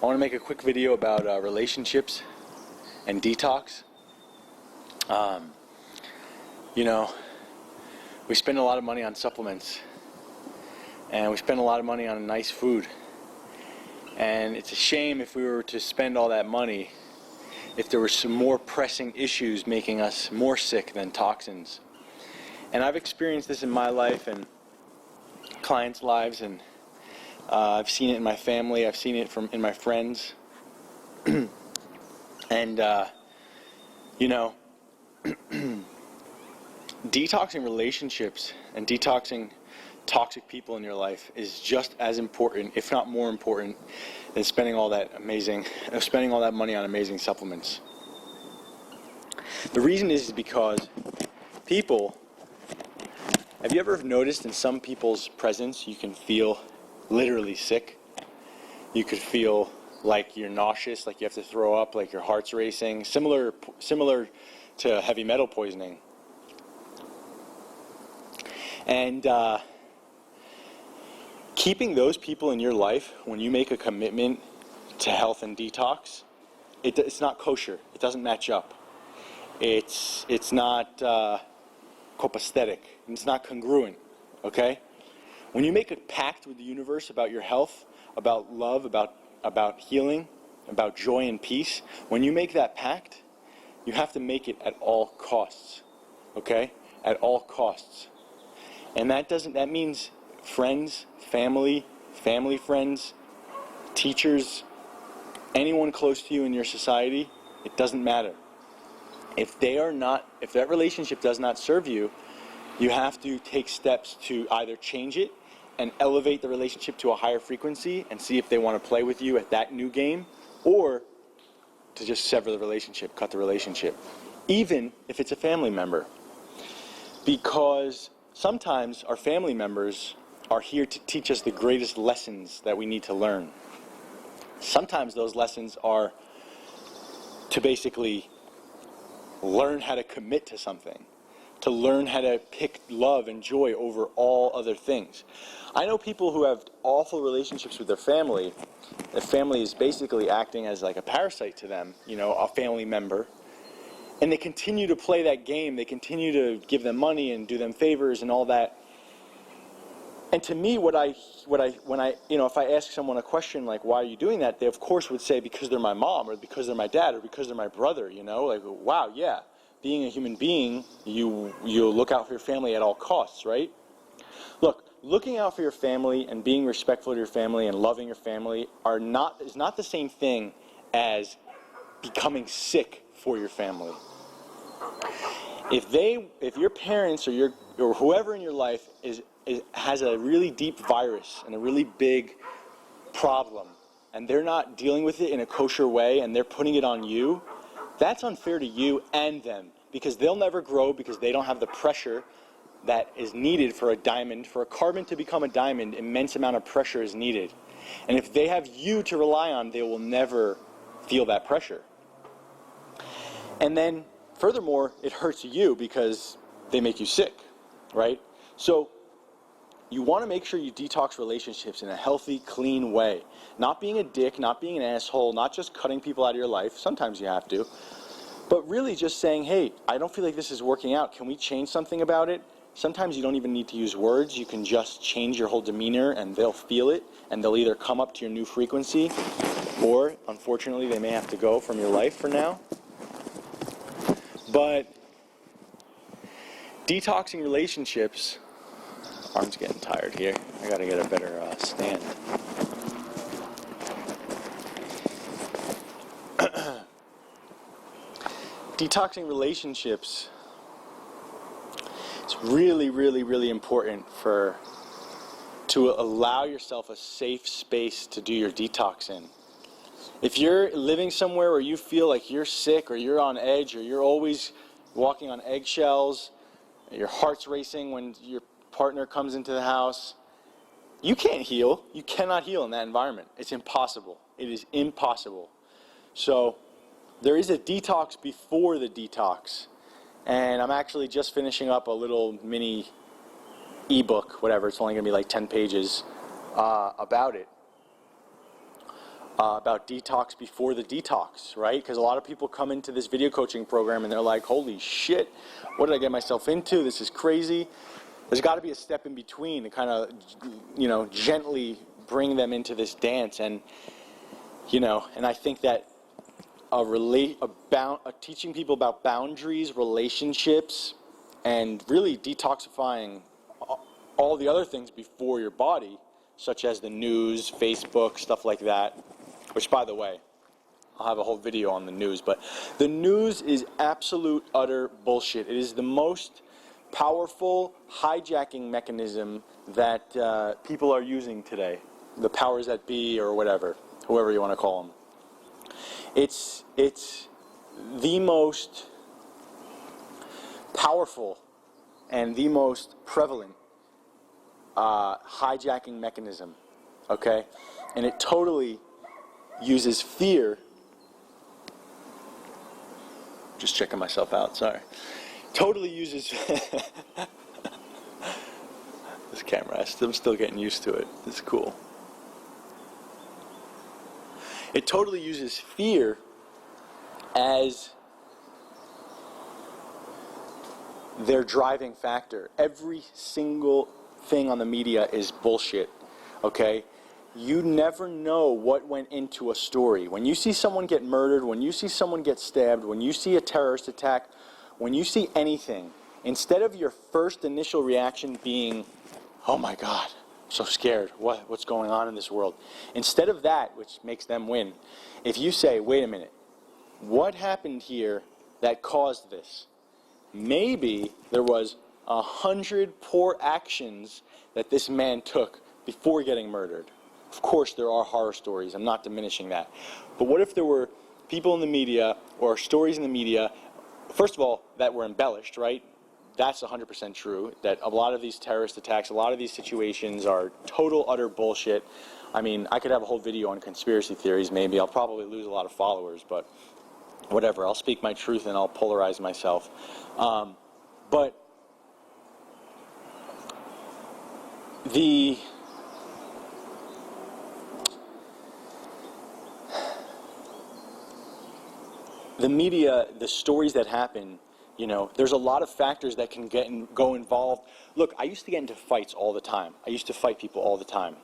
I want to make a quick video about relationships and detox. You know, we spend a lot of money on supplements, and we spend a lot of money on nice food, and it's a shame if we were to spend all that money if there were some more pressing issues making us more sick than toxins. And I've experienced this in my life and clients' lives, and I've seen it in my family, I've seen it in my friends. And you know, detoxing relationships and detoxing toxic people in your life is just as important, if not more important, than spending all that money on amazing supplements. The reason is because have you ever noticed in some people's presence you can feel literally sick? You could feel like you're nauseous, like you have to throw up, like your heart's racing, similar to heavy metal poisoning. And keeping those people in your life, when you make a commitment to health and detox, it's not kosher. It doesn't match up. It's not copacetic. It's not congruent. Okay? When you make a pact with the universe about your health, about love, about healing, about joy and peace, when you make that pact, you have to make it at all costs. Okay? At all costs. And that means friends, family friends, teachers, anyone close to you in your society, it doesn't matter. If that relationship does not serve you, you have to take steps to either change it and elevate the relationship to a higher frequency and see if they want to play with you at that new game, or to just sever the relationship, cut the relationship, even if it's a family member. Because sometimes our family members are here to teach us the greatest lessons that we need to learn. Sometimes those lessons are to basically learn how to commit to something, to learn how to pick love and joy over all other things. I know people who have awful relationships with their family. The family is basically acting as like a parasite to them, you know, a family member. And they continue to play that game. They continue to give them money and do them favors and all that. And to me, if I ask someone a question like, why are you doing that? They of course would say, because they're my mom, or because they're my dad, or because they're my brother, you know, like, wow, yeah. Being a human being, you look out for your family at all costs, right? Look, looking out for your family and being respectful to your family and loving your family is not the same thing as becoming sick for your family. If your parents or whoever in your life has a really deep virus and a really big problem, and they're not dealing with it in a kosher way and they're putting it on you, that's unfair to you and them, because they'll never grow, because they don't have the pressure that is needed for a diamond. For a carbon to become a diamond, immense amount of pressure is needed. And if they have you to rely on, they will never feel that pressure. And then, furthermore, it hurts you because they make you sick, right? So you want to make sure you detox relationships in a healthy, clean way. Not being a dick, not being an asshole, not just cutting people out of your life. Sometimes you have to. But really just saying, hey, I don't feel like this is working out. Can we change something about it? Sometimes you don't even need to use words. You can just change your whole demeanor and they'll feel it, and they'll either come up to your new frequency, or unfortunately they may have to go from your life for now. But detoxing relationships, arm's getting tired here. I gotta get a better stand. Detoxing relationships, it's really, really, really important to allow yourself a safe space to do your detox in. If you're living somewhere where you feel like you're sick, or you're on edge, or you're always walking on eggshells, your heart's racing when your partner comes into the house, you can't heal. You cannot heal in that environment. It's impossible. It is impossible. So there is a detox before the detox. And I'm actually just finishing up a little mini ebook, whatever. It's only going to be like 10 pages about it. about detox before the detox, right? Because a lot of people come into this video coaching program and they're like, holy shit, what did I get myself into? This is crazy. There's got to be a step in between to kind of, gently bring them into this dance. And, and I think that teaching people about boundaries, relationships, and really detoxifying all the other things before your body, such as the news, Facebook, stuff like that, which, by the way, I'll have a whole video on the news, but the news is absolute, utter bullshit. It is the most powerful hijacking mechanism that people are using today, the powers that be or whatever, whoever you want to call them. It's the most powerful and the most prevalent hijacking mechanism, okay? And it totally uses fear. Just checking myself out, sorry. Totally uses this camera, I'm still getting used to it. It's cool. It totally uses fear as their driving factor. Every single thing on the media is bullshit, okay? You never know what went into a story. When you see someone get murdered, when you see someone get stabbed, when you see a terrorist attack, when you see anything, instead of your first initial reaction being, oh my God, I'm so scared, what's going on in this world? Instead of that, which makes them win, if you say, wait a minute, what happened here that caused this? Maybe there was 100 poor actions that this man took before getting murdered. Of course, there are horror stories. I'm not diminishing that. But what if there were people in the media or stories in the media, first of all, that were embellished, right? That's 100% true, that a lot of these terrorist attacks, a lot of these situations are total, utter bullshit. I mean, I could have a whole video on conspiracy theories, maybe. I'll probably lose a lot of followers, but whatever. I'll speak my truth and I'll polarize myself. But the media, the stories that happen, there's a lot of factors that can go involved. Look, I used to get into fights all the time. I used to fight people all the time.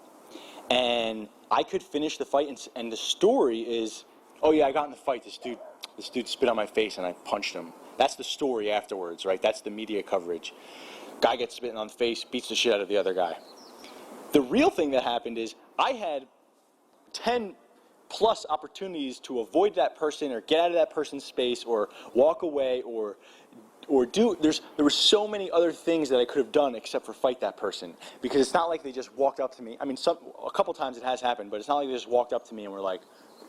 And I could finish the fight, and the story is, oh yeah, I got in the fight, this dude spit on my face and I punched him. That's the story afterwards, right? That's the media coverage. Guy gets spit on the face, beats the shit out of the other guy. The real thing that happened is I had 10 plus opportunities to avoid that person or get out of that person's space or walk away or do, there were so many other things that I could have done except for fight that person, because it's not like they just walked up to me. I mean, a couple times it has happened, but it's not like they just walked up to me and were like,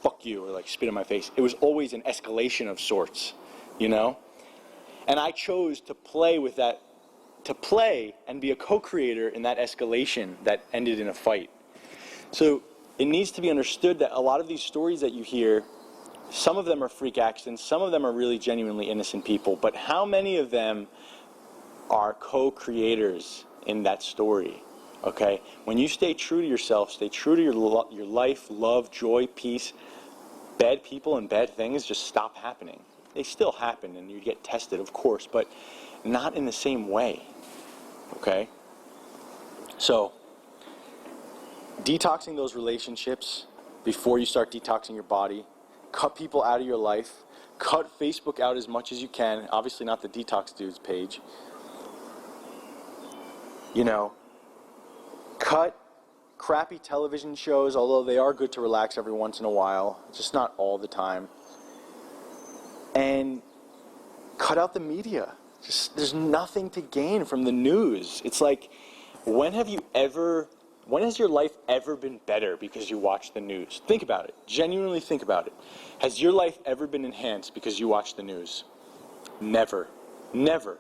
fuck you, or like spit in my face. It was always an escalation of sorts, And I chose to play with that, to play and be a co-creator in that escalation that ended in a fight. So it needs to be understood that a lot of these stories that you hear, some of them are freak accidents, some of them are really genuinely innocent people, but how many of them are co-creators in that story, okay? When you stay true to yourself, stay true to your life, love, joy, peace, bad people and bad things just stop happening. They still happen and you get tested, of course, but not in the same way, okay? So, detoxing those relationships before you start detoxing your body. Cut people out of your life. Cut Facebook out as much as you can. Obviously not the Detox Dudes page. Cut crappy television shows, although they are good to relax every once in a while. Just not all the time. And cut out the media. There's nothing to gain from the news. It's like, when has your life ever been better because you watch the news? Think about it. Genuinely think about it. Has your life ever been enhanced because you watch the news? Never. Never.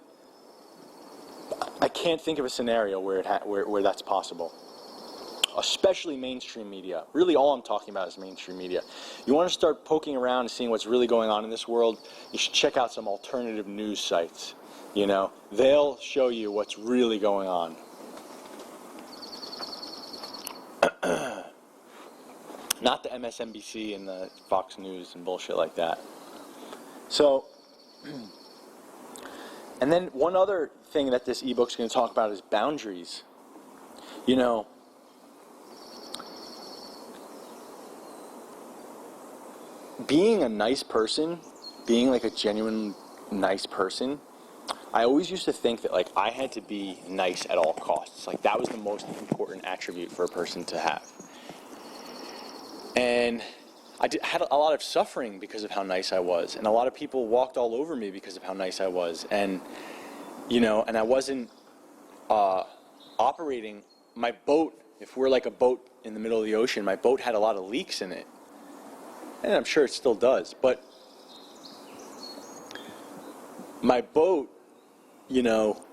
I can't think of a scenario where that's possible. Especially mainstream media. Really all I'm talking about is mainstream media. You want to start poking around and seeing what's really going on in this world, you should check out some alternative news sites. They'll show you what's really going on. not the MSNBC and the Fox News and bullshit like that. So, and then one other thing that this ebook's going to talk about is boundaries. You know, being a nice person, being like a genuine nice person, I always used to think that like I had to be nice at all costs. Like that was the most important attribute for a person to have. And had a lot of suffering because of how nice I was. And a lot of people walked all over me because of how nice I was. And, you know, and I wasn't operating my boat. If we're like a boat in the middle of the ocean, my boat had a lot of leaks in it. And I'm sure it still does. But my boat, you know,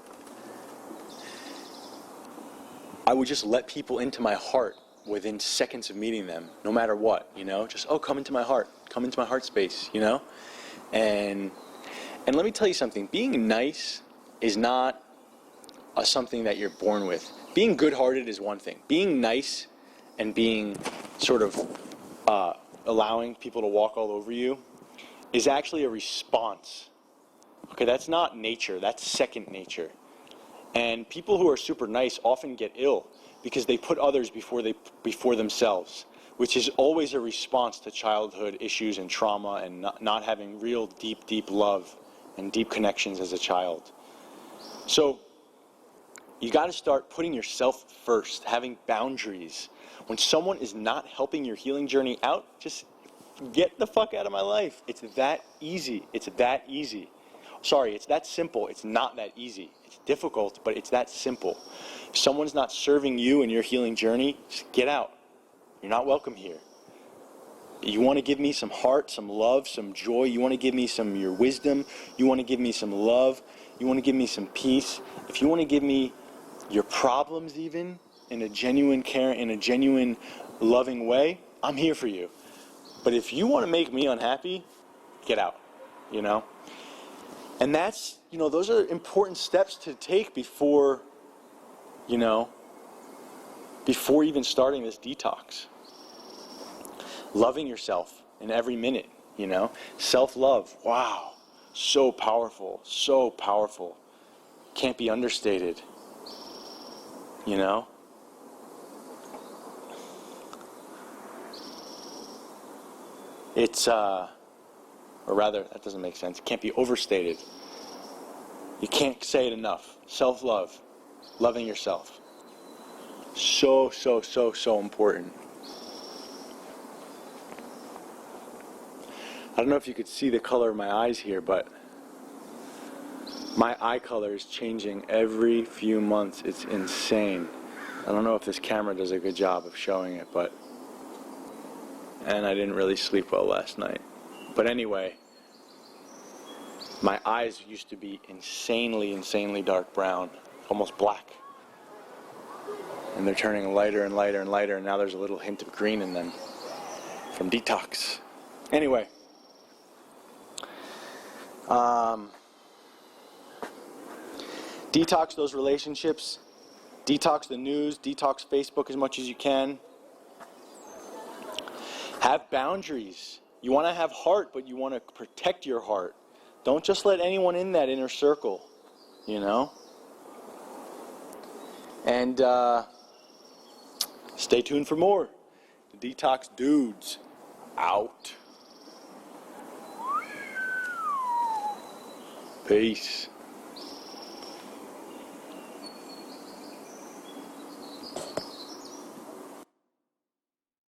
I would just let people into my heart within seconds of meeting them, no matter what, you know, just, oh, come into my heart space, you know, and let me tell you something, being nice is not something that you're born with. Being good-hearted is one thing. Being nice and being sort of allowing people to walk all over you is actually a response. Okay, that's not nature, that's second nature. And people who are super nice often get ill because they put others before themselves, which is always a response to childhood issues and trauma and not having real deep love and deep connections as a child. So you got to start putting yourself first, having boundaries. When someone is not helping your healing journey out, just get the fuck out of my life. It's that easy. It's that easy. Sorry, it's that simple. It's not that easy. It's difficult, but it's that simple. If someone's not serving you in your healing journey, just get out. You're not welcome here. You want to give me some heart, some love, some joy. You want to give me some of your wisdom. You want to give me some love. You want to give me some peace. If you want to give me your problems even in a genuine care, in a genuine loving way, I'm here for you. But if you want to make me unhappy, get out, you know? And that's, you know, those are important steps to take before, you know, before even starting this detox. Loving yourself in every minute, you know. Self-love, wow, so powerful, so powerful. Can't be understated, you know. It's, or rather, that doesn't make sense. It can't be overstated. You can't say it enough. Self-love, loving yourself. So important. I don't know if you could see the color of my eyes here, but my eye color is changing every few months. It's insane. I don't know if this camera does a good job of showing it, but... And I didn't really sleep well last night. But anyway, my eyes used to be insanely dark brown, almost black. And they're turning lighter and lighter and lighter, and now there's a little hint of green in them from Detox. Anyway, detox those relationships, detox the news, detox Facebook as much as you can. Have boundaries. You want to have heart, but you want to protect your heart. Don't just let anyone in that inner circle, you know? And stay tuned for more. The Detox Dudes out. Peace.